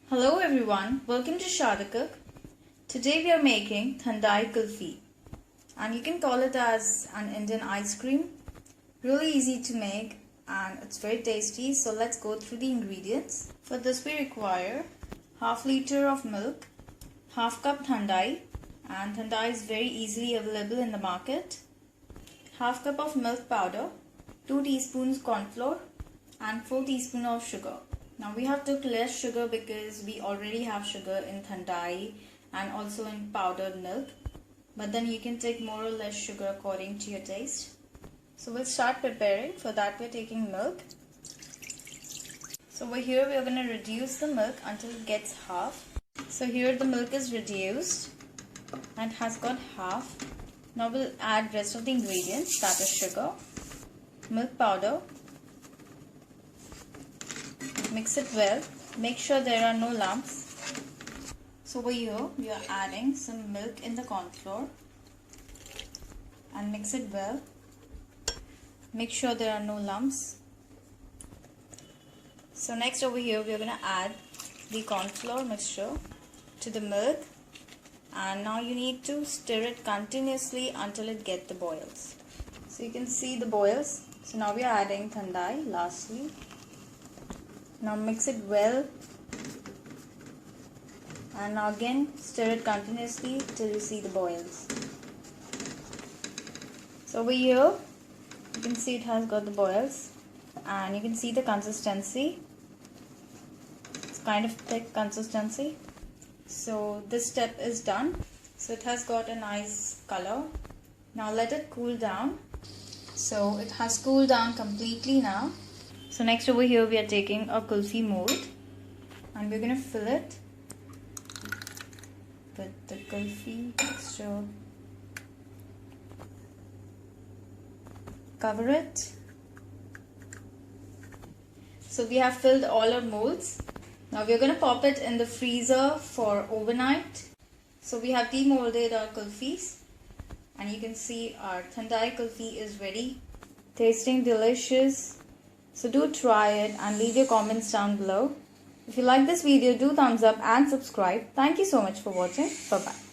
Hello everyone, welcome to Shada Cook. Today we are making Thandai Kulfi, and you can call it as an Indian ice cream. Really easy to make and it's very tasty. So let's go through the ingredients. For this we require half liter of milk, half cup Thandai, and Thandai is very easily available in the market, half cup of milk powder, 2 teaspoons corn flour, and 4 teaspoons of sugar. Now we have took less sugar because we already have sugar in Thandai and also in powdered milk, but then you can take more or less sugar according to your taste. So we'll start preparing. For that we're taking milk. So over here we're going to reduce the milk until it gets half. So here the milk is reduced and has got half. Now we'll add rest of the ingredients, that is sugar, milk powder. Mix it well. Make sure there are no lumps. So over here we are adding some milk in the corn flour and mix it well. Make sure there are no lumps. So next over here we are going to add the corn flour mixture to the milk, and now you need to stir it continuously until it gets the boils. So you can see the boils. So now we are adding Thandai lastly. Now mix it well, and now again stir it continuously till you see the boils. So over here you can see it has got the boils, and you can see the consistency. It's kind of thick consistency. So this step is done. So it has got a nice color. Now let it cool down. So it has cooled down completely now. So next over here we are taking a kulfi mold and we're going to fill it with the kulfi mixture. Cover it. So we have filled all our molds. Now we are going to pop it in the freezer for overnight. So we have demolded our kulfis, and you can see our Thandai kulfi is ready. Tasting delicious. So do try it and leave your comments down below. If you like this video, do thumbs up and subscribe. Thank you so much for watching. Bye bye.